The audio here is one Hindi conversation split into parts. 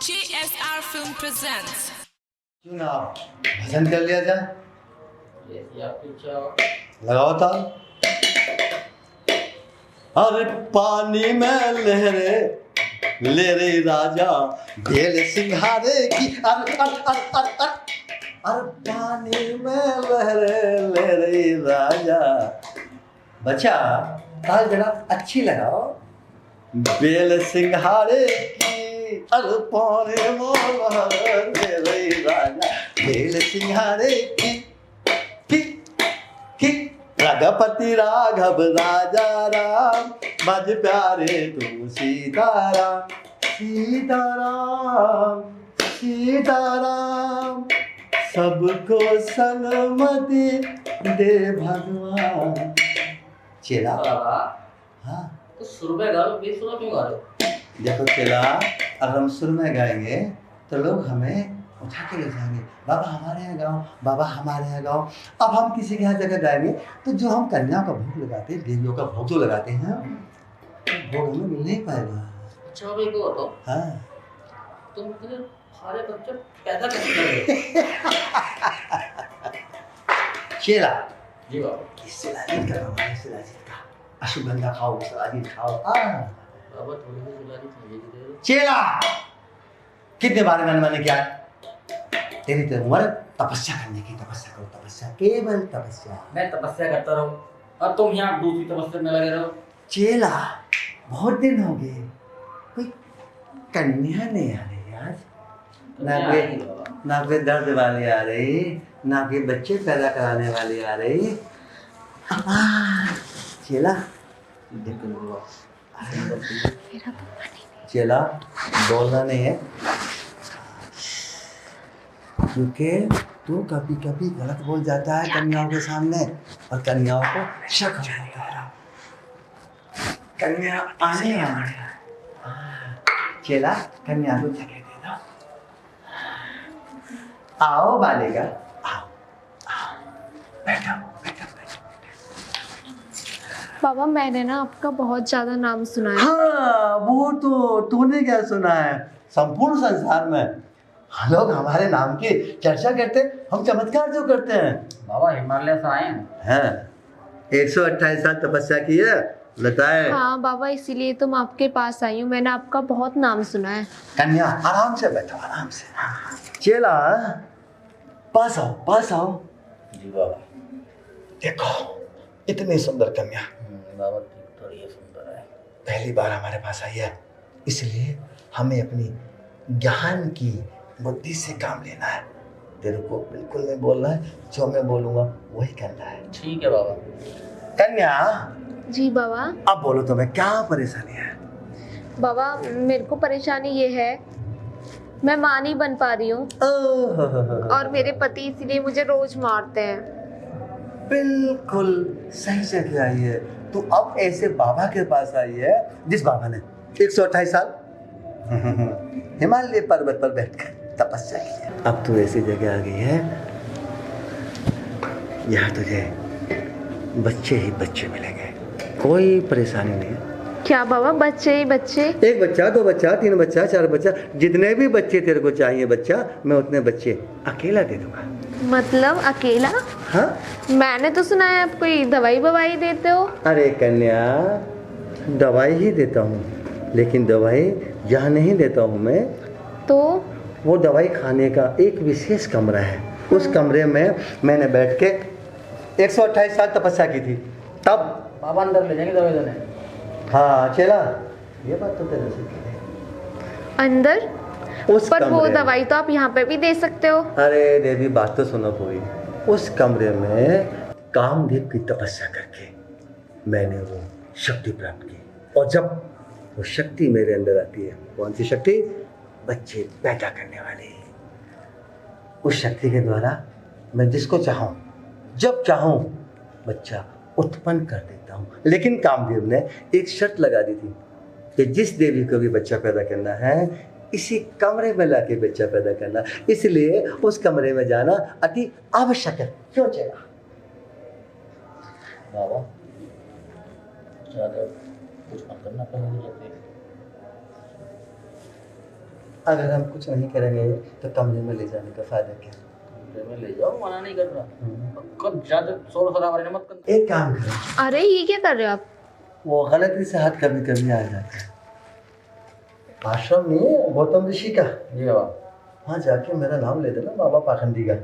JSR Film presents. क्यों ना भजन कर लिया जाए। लगाओ ताल। अरे पानी में लहरे ले रे राजा भेल सिंघारे की अरे पानी में लहरे ले रे राजा। बच्चा ताल जरा अच्छी लगाओ। बेल सिंघारे की अरे पानी में लहरे ले रे राजा बेल सिंघारे की रघुपति राघव राजा राम बज प्यारे तू सीताराम सीताराम सीताराम सबको सलामती दे भगवान। चेला हाँ तो सुर में गा लो, बेसुरा क्यों गा रहे हो? देखो चेला अगर हम सुर में गाएंगे तो लोग हमें उठा के ले जाएंगे, बाबा हमारे यहाँ गाओ, बाबा हमारे यहाँ गाओ। अब हम किसी के यहाँ जगह गाएंगे तो जो हम कन्या का भोग लगाते हैं, देवियों का भोग जो लगाते हैं, भोग हमें मिल नहीं पाएगा। अच्छा भाई को बताओ, हाँ तुम इतने सारे बच्चे पैदा कैसे कर रहे हो? चेला जी बाबा। शिलाजीत का हमारे शिलाजीत का अश्वगंधा खाओ, शिलाजीत खाओ। बाबा थोड़ी सी सुला दी चाहिए दे। चेला कितने बार मैंने क्या तेरी तो उम्र तपस्या करने की, तपस्या करो, तपस्या केवल तपस्या। मैं तपस्या करता रहूं और तुम यहाँ दूसरी तपस्या में लगे रहो। चेला बहुत दिन हो गए, कोई कन्या नहीं आ रही आज, ना कोई दर्द वाली आ रही, ना कोई बच्चे पैदा कराने वाली आ रही। चेला चेला बोलना नहीं है क्योंकि तू कभी कभी गलत बोल जाता है कन्याओं के सामने और कन्याओं को शक हो जाता है। कन्या आने वाली है। चेला कन्या को जगह दे दो। आओ बालिका आओ आओ बैठो बैठो बैठो। बाबा मैंने ना आपका बहुत ज्यादा नाम सुना है। हाँ वो तो तूने क्या सुना है, संपूर्ण संसार में लोग हमारे नाम की चर्चा करते हैं, हम चमत्कार जो करते हैं। बाबा हिमालय से आए हैं। 128 साल तपस्या की है बताए। हाँ बाबा इसीलिए तो मैं आपके पास आई हूँ, मैंने आपका बहुत नाम सुना है। कन्या आराम से बैठो आराम से। चेला पास आओ पास आओ। जी बाबा। देखो इतनी सुंदर कन्या बाबा तो ये सुंदर है। पहली बार हमारे पास आई है, इसलिए हमें अपनी ज्ञान की बुद्धि से काम लेना है। तेरे को बिल्कुल नहीं बोलना है, जो मैं बोलूंगा वही करना है। ठीक है बाबा। कन्या जी बाबा। अब बोलो तुम्हें क्या परेशानी है। बाबा मेरे को परेशानी ये है, मैं माँ नहीं बन पा रही हूँ और मेरे पति इसीलिए मुझे रोज मारते हैं। बिल्कुल सही जगह आई है तू। अब ऐसे बाबा के पास आई है जिस बाबा ने 128 साल हिमालय पर्वत पर बैठकर तपस्या की है। अब तू ऐसी जगह आ गई है, यहाँ तुझे बच्चे ही बच्चे मिलेंगे, कोई परेशानी नहीं है। क्या बाबा बच्चे ही बच्चे? एक बच्चा, दो बच्चा, तीन बच्चा, चार बच्चा, जितने भी बच्चे तेरे को चाहिए बच्चा, मैं उतने बच्चे अकेला दे दूंगा। मतलब अकेला? हाँ मैंने तो सुना है आप कोई दवाई बवाई देते हो। अरे कन्या दवाई ही देता हूँ, लेकिन दवाई यहाँ नहीं देता हूँ मैं। तो वो दवाई खाने का एक विशेष कमरा है, उस कमरे में मैंने बैठ के 128 साल तपस्या की थी तब। बाबा अंदर ले जाएंगे दवाई देने। हाँ चला ये बात तो तेरे से की है। अंदर उस पर वो कमरे दवाई तो आप यहाँ पे भी दे सकते हो। अरे देवी बात तो सुनो पूरी। उस कमरे में कामदेव की तपस्या करके मैंने वो शक्ति प्राप्त की, और जब वो शक्ति मेरे अंदर आती है, कौन सी शक्ति? बच्चे पैदा करने वाली। उस शक्ति के द्वारा मैं जिसको चाहूँ जब चाहूँ बच्चा उत्पन्न कर देता हूँ। लेकिन कामदेव ने एक शर्त लगा दी थी कि जिस देवी को भी बच्चा पैदा करना है इसी कमरे में लाके बच्चा पैदा करना, इसलिए उस कमरे में जाना अति आवश्यक है। क्यों चला बाबा ज्यादा कुछ मत करना, पहले अगर हम कुछ नहीं करेंगे तो कमरे में ले जाने का फायदा क्या? कमरे में ले जाओ, मना नहीं कर रहा। कब ज्यादा शोर शराबा मत कर। एक काम करो, अरे ये क्या कर रहे हो आप? वो गलती से हाथ कभी कभी आ जाता है। आश्रम में गौतम ऋषि का, जी बाबा। वहाँ जाके मेरा नाम ले देना, बाबा पाखंडी का।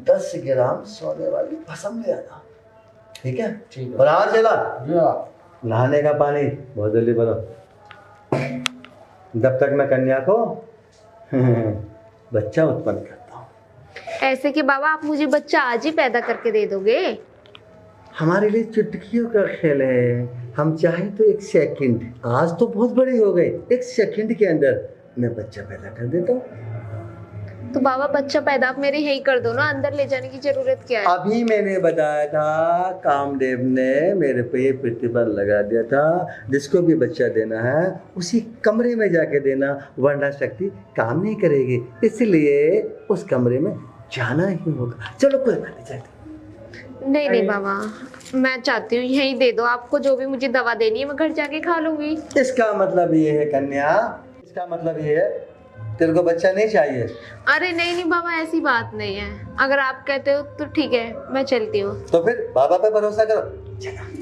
10 ग्राम सोने वाली भस्म ले आना, ठीक है? ठीक है। और आज चला जी बाबा। नहाने का पानी बहुत जल्दी भरो, जब तक मैं कन्या को बच्चा उत्पन्न करता हूँ। ऐसे कि बाबा आप मुझे बच्चा आज ही पैदा करके दे दोगे? हमारे लिए चुटकियों का खेल है, हम चाहें तो 1 सेकंड, आज तो बहुत बड़ी हो गई, 1 सेकंड के अंदर मैं बच्चा पैदा कर देता हूँ। तो बाबा बच्चा पैदा आप मेरे यही कर दो ना, अंदर ले जाने की जरूरत क्या है? अभी मैंने बताया था, कामदेव ने मेरे पे ये प्रतिबंध लगा दिया था, जिसको भी बच्चा देना है उसी कमरे में जाके देना, वरना शक्ति काम नहीं करेगी, इसलिए उस कमरे में जाना ही होगा। चलो कोई बात नहीं, चलते। नहीं नहीं बाबा, मैं चाहती हूँ यही दे दो, आपको जो भी मुझे दवा देनी है मैं घर जाके खा लूंगी। इसका मतलब ये है कन्या, इसका मतलब ये है तेरे को बच्चा नहीं चाहिए? अरे नहीं नहीं बाबा, ऐसी बात नहीं है, अगर आप कहते हो तो ठीक है, मैं चलती हूँ। तो फिर बाबा पे भरोसा करो, चला।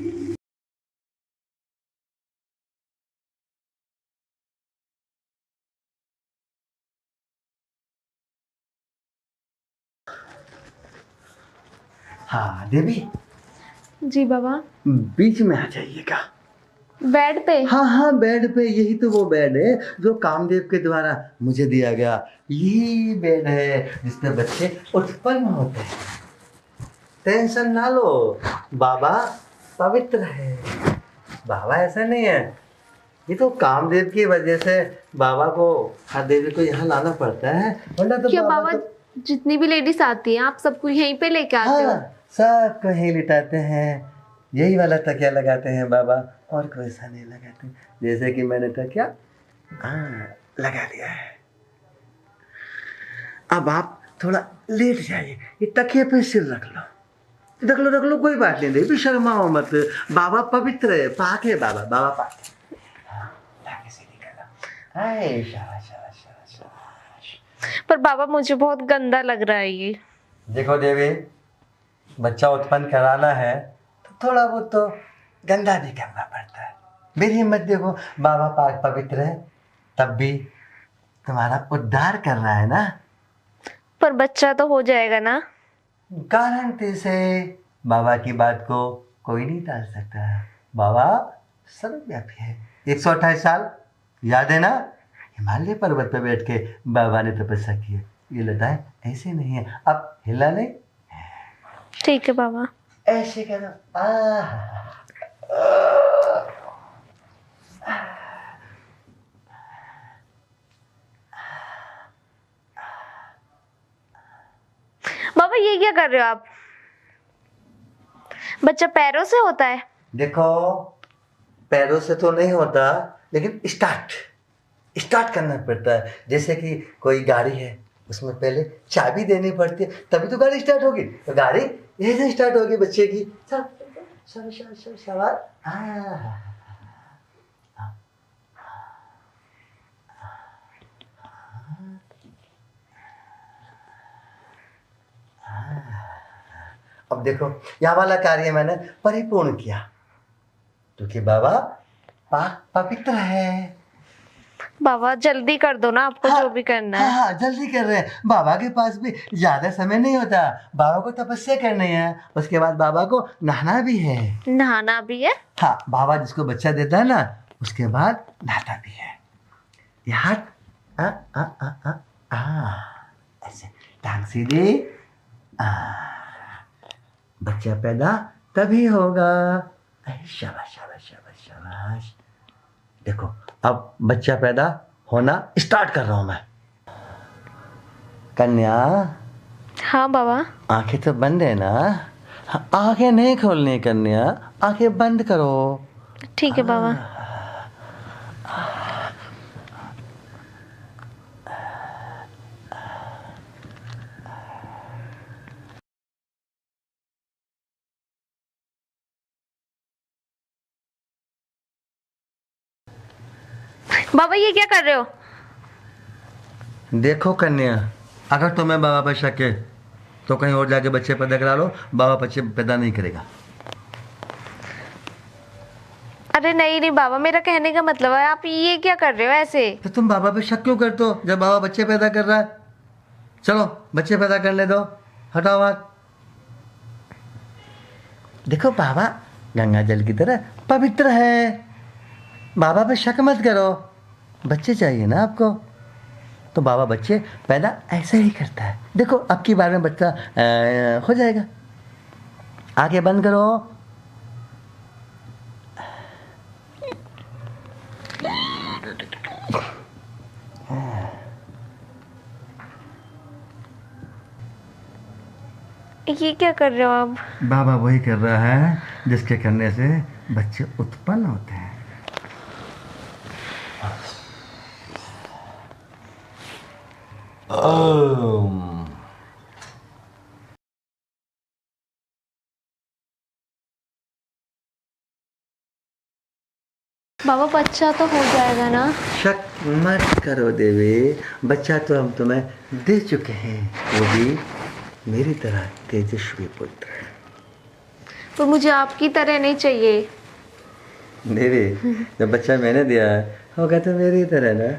हाँ देवी, जी बाबा। बीच में आ जाइएगा। बेड पे? हाँ हाँ बेड पे, यही तो वो बेड है जो कामदेव के द्वारा मुझे दिया गया, यही बेड है जिसपे बच्चे उत्पन्न होते हैं। टेंशन ना लो, बाबा पवित्र है, बाबा ऐसा नहीं है, ये तो कामदेव की वजह से बाबा को, हर देवी को यहाँ लाना पड़ता है, वरना तो क्या बाबा तो... जितनी भी लेडीज आती हैं आप सबको यहीं पे लेके आते हो? हाँ, सबको यहीं लिटाते हैं, यही वाला तकिया लगाते हैं बाबा, और कोई सा नहीं लगाते। जैसे कि मैंने तकिया लगा लिया है, अब आप थोड़ा लेट जाइए, ये तकिए पे सिर रख लो, रख लो रख लो, कोई बात नहीं, देवी शर्माओ मत, बाबा पवित्र है, पाक है बाबा, बाबा पाक है। हाँ, लाके से निकाला। हाय शाबाश शाबाश शाबाश शाबाश। पर बाबा मुझे बहुत गंदा लग रहा है ये। देखो देवी, बच्चा उत्पन्न कराना है तो थोड़ा बहुत तो गंदा भी करना पड़ता है, मेरी हिम्मत देखो, बाबा पाक पवित्र है, तब भी तुम्हारा उद्धार कर रहा है ना। पर बच्चा तो हो जाएगा ना? गारंटी से, बाबा की बात को कोई नहीं टाल सकता, बाबा सर्वव्यापी है। 128 साल याद है ना, हिमालय पर्वत पर बैठ के बाबा ने तपस्या की है, ये लताएं ऐसे नहीं है, अब हिला नहीं। ठीक है बाबा, ऐसे करो। बाबा ये क्या कर रहे हो आप? बच्चा पैरों से होता है? देखो, पैरों से तो नहीं होता, लेकिन स्टार्ट करना पड़ता है, जैसे कि कोई गाड़ी है, उसमें पहले चाबी देनी पड़ती है, तभी तो गाड़ी स्टार्ट होगी, तो गाड़ी यही से स्टार्ट होगी बच्चे की। सवार। अब देखो, यहाँ वाला कार्य मैंने परिपूर्ण किया, क्योंकि बाबा पवित्र है। बाबा जल्दी कर दो ना, आपको हाँ, जो भी करना है। हाँ जल्दी कर रहे हैं, बाबा के पास भी ज्यादा समय नहीं होता, बाबा को तपस्या करनी है, उसके बाद बाबा को नहाना भी है। नहाना भी है? हाँ, बाबा जिसको बच्चा देता है ना, उसके बाद नहाता भी है। ये हाथ ऐसे टांग सीधी, बच्चा पैदा तभी होगा। शाबाश शाबाश शाबाश शाबाश। देखो, अब बच्चा पैदा होना स्टार्ट कर रहा हूं मैं। कन्या। हाँ बाबा। आंखें तो बंद है ना? आंखें नहीं खोलनी कन्या, आंखें बंद करो। ठीक है बाबा। बाबा ये क्या कर रहे हो? देखो कन्या, अगर तुम्हें बाबा पर शक है तो कहीं और जाके बच्चे पैदा करा लो, बाबा बच्चे पैदा नहीं करेगा। अरे नहीं नहीं बाबा, मेरा कहने का मतलब है आप ये क्या कर रहे हो ऐसे? तो तुम बाबा पे शक क्यों करते हो जब बाबा बच्चे पैदा कर रहा है? चलो बच्चे पैदा करने दो, हटाओ हाथ। देखो बाबा गंगा जल की तरह पवित्र है, बाबा पे शक मत करो। बच्चे चाहिए ना आपको, तो बाबा बच्चे पैदा ऐसे ही करता है। देखो अब की बार में बच्चा हो जाएगा। आगे बंद करो। ये क्या कर रहे हो आप? बाबा वही कर रहा है जिसके करने से बच्चे उत्पन्न होते हैं। बाबा बच्चा तो हो जाएगा ना? शक मत करो देवी, बच्चा तो हम तुम्हें दे चुके हैं, वो भी मेरी तरह तेजस्वी पुत्र। तो मुझे आपकी तरह नहीं चाहिए। देवी जब बच्चा मैंने दिया है होगा तो मेरी तरह ना,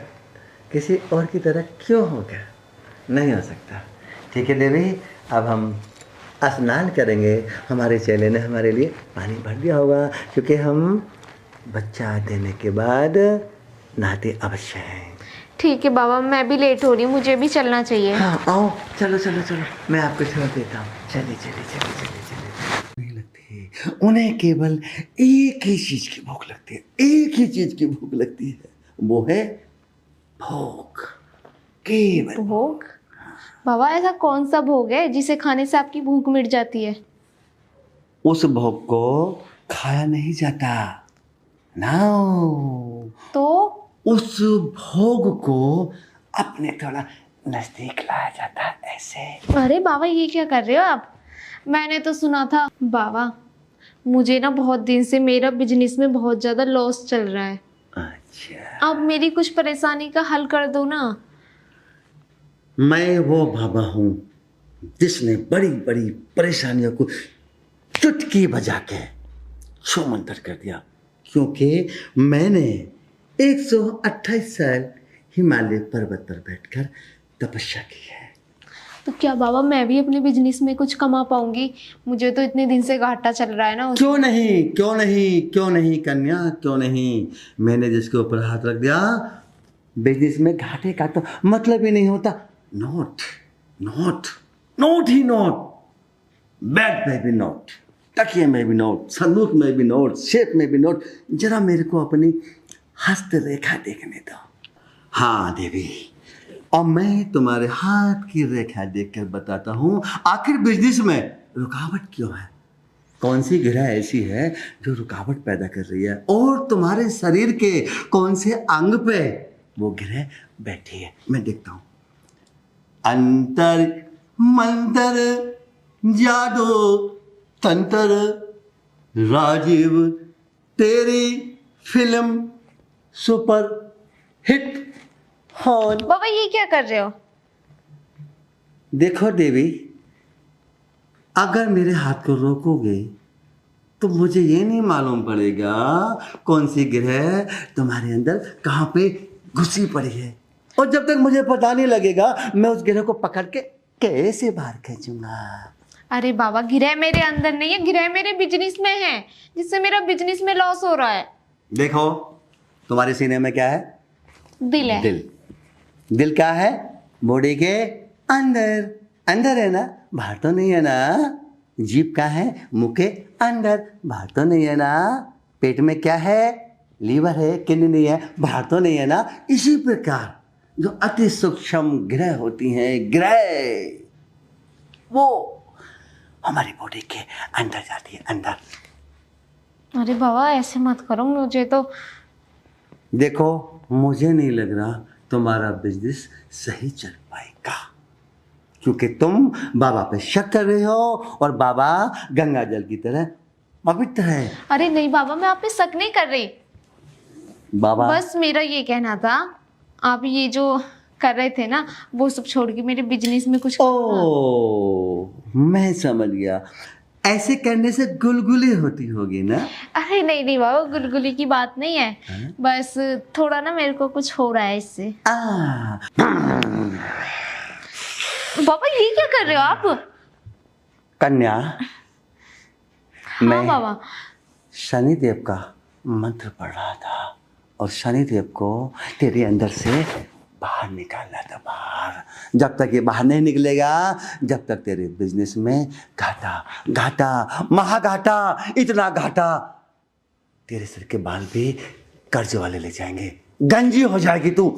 किसी और की तरह क्यों होगा? नहीं हो सकता। ठीक है देवी, अब हम स्नान करेंगे। हमारे चेले ने हमारे लिए पानी भर दिया होगा, क्योंकि हम बच्चा देने के बाद नहाते अवश्य हैं। ठीक है बाबा, मैं भी लेट हो रही हूँ, मुझे भी चलना चाहिए। हाँ आओ, चलो चलो चलो, मैं आपको छोड़ देता हूँ। चलिए चलिए चलिए चलिए चलिए। नहीं लगती, उन्हें केवल एक ही चीज की भूख लगती है, एक ही चीज की भूख लगती है, वो है भोग। केवल भोग? बाबा ऐसा कौन सा भोग है जिसे खाने से आपकी भूख मिट जाती है? उस भोग को खाया नहीं जाता ना, तो उस भोग को अपने थोड़ा नजदीक लाया जाता है, ऐसे। अरे बाबा ये क्या कर रहे हो आप? मैंने तो सुना था बाबा, मुझे ना बहुत दिन से मेरा बिजनेस में बहुत ज़्यादा लॉस चल रहा है। अच्छा, अब मेरी कुछ परेशानी का हल कर दो ना। मैं वो बाबा हूँ जिसने बड़ी बड़ी परेशानियों को चुटकी बजा के छूमंतर कर दिया, क्योंकि मैंने 128 साल हिमालय पर्वत पर बैठकर तपस्या की है। तो क्या बाबा मैं भी अपने बिजनेस में कुछ कमा पाऊंगी? मुझे तो इतने दिन से घाटा चल रहा है ना। क्यों नहीं, क्यों नहीं, क्यों नहीं कन्या, क्यों नहीं। मैंने जिसके ऊपर हाथ रख दिया, बिजनेस में घाटे का तो मतलब ही नहीं होता। नोट नोट नोट ही नोट, बेड में भी नोट, तकिए में भी नोट, संदूक में भी नोट, शेप में भी नोट। जरा मेरे को अपनी हस्तरेखा देखने दो। हाँ देवी, अब मैं तुम्हारे हाथ की रेखा देखकर बताता हूँ आखिर बिजनेस में रुकावट क्यों है, कौन सी गिरह ऐसी है जो रुकावट पैदा कर रही है, और तुम्हारे शरीर के कौन से अंग पे वो गिरह बैठी है। मैं देखता हूँ। अंतर मंतर जादू तंतर, राजीव तेरी फिल्म सुपर हिट हॉल। बाबा ये क्या कर रहे हो? देखो देवी, अगर मेरे हाथ को रोकोगे तो मुझे ये नहीं मालूम पड़ेगा कौन सी गिरह तुम्हारे अंदर कहाँ पे घुसी पड़ी है, और जब तक मुझे पता नहीं लगेगा मैं उस गिरह को पकड़ के कैसे बाहर खींचूंगा। अरे बाबा गिरह मेरे अंदर नहीं है, गिरह मेरे बिजनेस में है, जिससे मेरा बिजनेस में लॉस हो रहा है। देखो तुम्हारे सीने में क्या है? दिल है। दिल। दिल क्या है? बॉडी के अंदर, अंदर है ना, बाहर तो नहीं है ना। जीभ का है? मुंह के अंदर, बाहर तो नहीं है ना। पेट में क्या है? लीवर है, किडनी नहीं है, बाहर तो नहीं है ना। इसी प्रकार जो अति सूक्ष्म ग्रह होती हैं, ग्रह, वो हमारी बॉडी के अंदर जाती है, अंदर। अरे बाबा ऐसे मत करो, मुझे तो। देखो मुझे नहीं लग रहा तुम्हारा बिजनेस सही चल पाएगा, क्योंकि तुम बाबा पे शक कर रहे हो, और बाबा गंगा जल की तरह पवित्र है। अरे नहीं बाबा, मैं आप पे शक नहीं कर रही। बाबा बस मेरा ये कहना था, आप ये जो कर रहे थे ना, वो सब छोड़ के मेरे बिजनेस में कुछ करना। ओ, मैं समझ गया। ऐसे करने से गुलगुली होती होगी ना? अरे नहीं नहीं बाबा, गुलगुली की बात नहीं है, बस थोड़ा ना मेरे को कुछ हो रहा है इससे। बाबा ये क्या कर रहे हो आप? कन्या, हाँ मैं बाबा। शनिदेव का मंत्र पढ़ रहा था और शनिदेव को तेरे अंदर से बाहर निकालना था, बाहर। जब तक ये बाहर नहीं निकलेगा, जब तक तेरे बिजनेस में घाटा, घाटा, महाघाटा, इतना घाटा, तेरे सिर के बाल भी कर्ज वाले ले जाएंगे, गंजी हो जाएगी तू।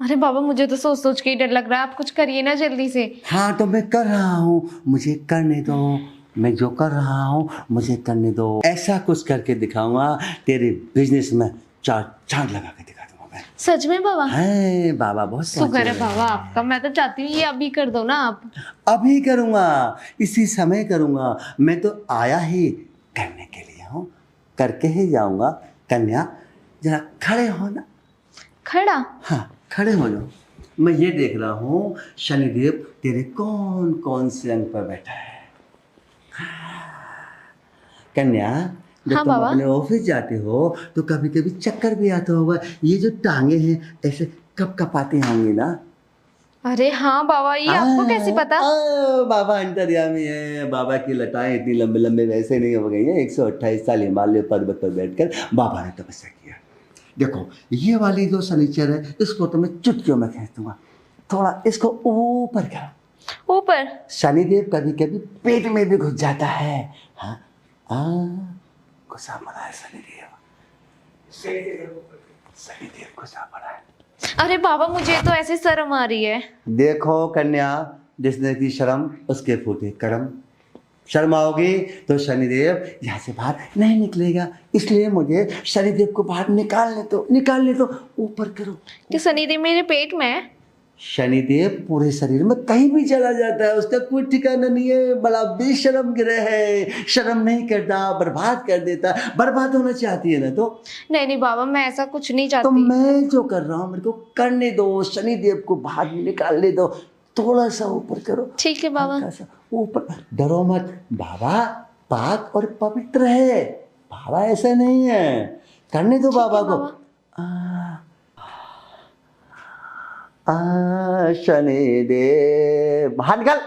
अरे बाबा मुझे तो सोच सोच के ही डर लग रहा है, आप कुछ करिए ना जल्दी से। हाँ तो मैं कर रहा हूँ, मुझे करने दो। मैं जो कर रहा हूँ मुझे करने दो। ऐसा कुछ करके दिखाऊंगा, तेरे बिजनेस में चार चांद लगा के दिखा दूंगा मैं। सच में बाबा? है बाबा, बहुत शुक्र है बाबा आपका। मैं तो चाहती हूँ ये अभी कर दो ना आप। अभी करूंगा, इसी समय करूंगा। मैं तो आया ही करने के लिए हूँ, करके ही जाऊंगा। कन्या जरा खड़े हो ना। खड़ा? हाँ खड़े हो जाओ। मैं ये देख रहा हूँ शनिदेव तेरे कौन कौन से अंग पर बैठा है। कन्या, जब हाँ तुम बाबा। अपने ऑफिस जाते हो तो कभी कभी चक्कर भी आता होगा। ये जो टांगे हैं ऐसे कब कपाती होंगी ना? अरे हाँ बाबा, ये आपको कैसे पता? बाबा अंतर्यामी है। बाबा की लताएं इतनी लंबे लंबे वैसे नहीं हो गई हैं। 128 साल हिमालय पर्वत पर बैठकर बाबा ने तपस्या किया। देखो ये वाली जो शनिचर है, इसको तो मैं चुटकियों में खींच दूंगा। थोड़ा इसको ऊपर करो। ऊपर? शनिदेव कभी कभी पेट में भी घुस जाता है। हाँ घुसा पड़ा है शनिदेव, शनिदेव घुसा पड़ा है। अरे बाबा मुझे तो ऐसे शर्म आ रही है। देखो कन्या, जिसने की शर्म उसके फूटे करम। शर्माओगी तो शनिदेव यहाँ से बाहर नहीं निकलेगा। इसलिए मुझे शनिदेव को बाहर निकालने दो। ऊपर करो। कि शनिदेव मेरे पेट में है? शनिदेव पूरे शरीर में कहीं भी चला जाता है, उसका कोई ठिकाना नहीं है। बड़ा बेशर्म ग्रह है, शर्म नहीं करता, बर्बाद कर देता। बर्बाद होना चाहती है ना तो? नहीं बाबा, मैं ऐसा कुछ नहीं तो चाहती। मैं जो कर रहा हूँ मेरे को करने दो। शनिदेव को बाहर निकालने दो। थोड़ा सा ऊपर करो। ठीक है बाबा। हल्का सा ऊपर। डरो मत, बाबा पाक और पवित्र है। बाबा ऐसा नहीं है, करने दो बाबा को। शनिदेव बाहर निकल।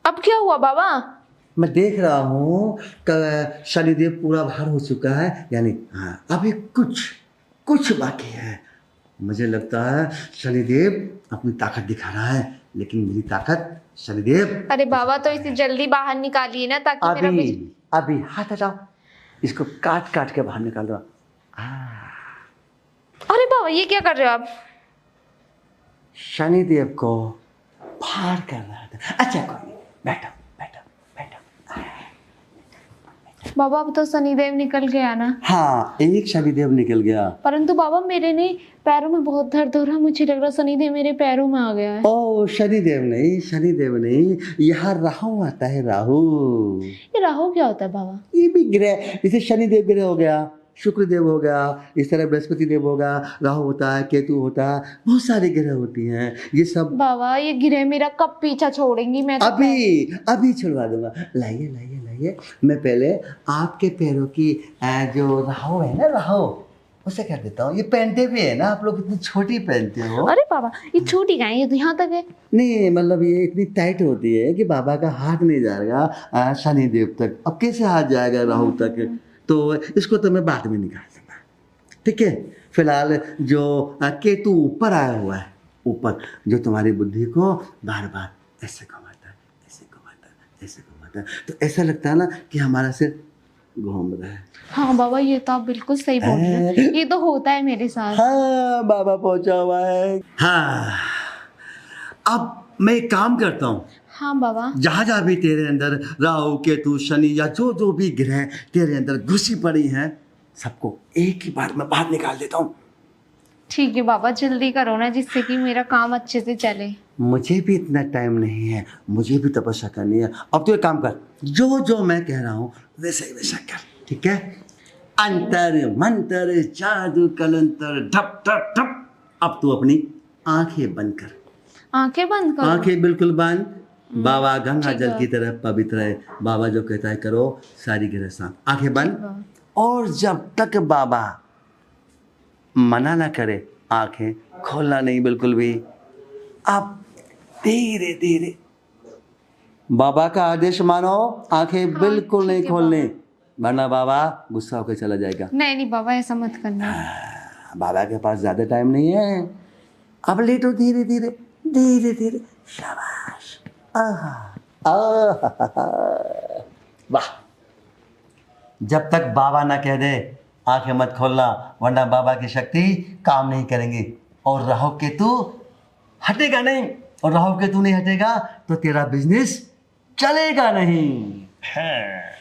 अब क्या हुआ बाबा? मैं देख रहा हूँ शनिदेव पूरा बाहर हो चुका है, यानी हाँ अभी कुछ बाकी है। मुझे लगता है शनिदेव अपनी ताकत दिखा रहा है, लेकिन मेरी ताकत शनिदेव। अरे बाबा तो इसे जल्दी बाहर निकालिए ना, ताकि मेरा अभी हाथ हटाओ, इसको काट के बाहर निकाल दो। अरे बाबा ये क्या कर रहे हो आप? शनिदेव को बाहर कर रहा था। अच्छा कोई नहीं, बैठो। बाबा अब तो शनिदेव निकल गया ना? हाँ एक शनिदेव निकल गया। परंतु बाबा मेरे ने पैरों में बहुत दर्द हो रहा है, मुझे लग रहा शनिदेव मेरे पैरों में आ गया है। ओ शनिदेव नहीं, यहाँ राहु आता है। राहु। ये राहु क्या होता है बाबा? ये भी ग्रह, जैसे शनिदेव ग्रह हो गया, शुक्रदेव हो गया, इस तरह बृहस्पति देव होगा, राहु होता है, केतु होता है, बहुत सारे ग्रह होती हैं ये सब। बाबा ये गिरह मेरा कब पीछा छोड़ेंगी? मैं तो अभी छुड़वा दूंगा। लाइए मैं पहले आपके पैरों की जो राहु है ना, राहु उसे कर देता हूँ। ये पहनते भी है ना आप लोग, इतनी छोटी पहनते हो। अरे बाबा ये छोटी गाय, ये तो यहाँ तक है। नहीं मतलब ये इतनी टाइट होती है कि बाबा का हाथ नहीं जाएगा शनिदेव तक। अब कैसे हाथ जाएगा राहु तक? तो इसको तो मैं बाद में निकाल दूंगा, ठीक है। फिलहाल जो केतु ऊपर आया हुआ है, ऊपर जो तुम्हारी बुद्धि को बार बार ऐसे घुमाता है, तो ऐसा लगता है ना कि हमारा सिर घूम रहा है। हाँ बाबा ये तो आप बिल्कुल सही बोल रहे हैं, ये तो होता है मेरे साथ। हाँ बाबा पहुंचा हुआ है। हाँ अब मैं एक काम करता हूँ। हाँ बाबा। जहाँ भी तेरे अंदर राहु केतु शनि या जो भी ग्रह तेरे अंदर घुसी पड़ी हैं, सबको एक ही बार में बाहर निकाल देता हूँ। ठीक है बाबा, जल्दी करो ना, जिससे कि मेरा काम अच्छे से चले। मुझे भी इतना टाइम नहीं है, मुझे भी तपस्या करनी है। अब तो एक काम कर, जो मैं कह रहा हूँ वैसा ही वैसा कर, ठीक है? अंतर मंतर जादू कलंतर ढप ढप ढप। अब तू अपनी आंखें बंद कर। आंखें बंद करो? आंखें बिल्कुल बंद। बाबा गंगा ठीक जल है। की तरह पवित्र है। बाबा जो कहता है करो, सारी गिरह शांत। आंखें बंद। और जब तक बाबा मना ना करे आंखें खोलना नहीं बिल्कुल भी। अब धीरे धीरे बाबा का आदेश मानो, आंखें बिल्कुल नहीं ठीक है खोलने, वरना बाबा गुस्सा होकर चला जाएगा। नहीं बाबा, ऐसा मत करना। बाबा के पास ज्यादा टाइम नहीं है। अब लेटो धीरे धीरे धीरे धीरे। शाबाश। आहा आहा। वाह। जब तक बाबा ना कह दे आंखें मत खोलना, वरना बाबा की शक्ति काम नहीं करेंगी और राहु केतु हटेगा नहीं। और राहु केतु नहीं हटेगा तो तेरा बिजनेस चलेगा नहीं है।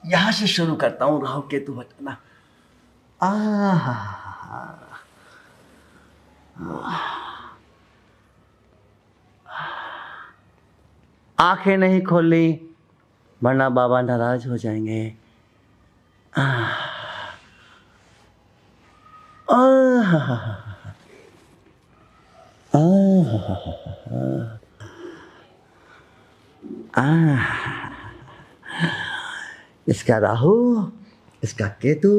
यहां से शुरू करता हूं राहु केतु हटाना। आहा। आंखें नहीं खोलनी, वरना बाबा नाराज हो जाएंगे। इसका राहु, इसका केतु,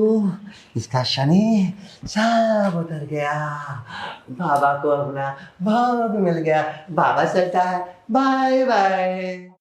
इसका शनि सब उतर गया। बाबा को अपना भोग मिल गया। बाबा चलता है। Bye bye.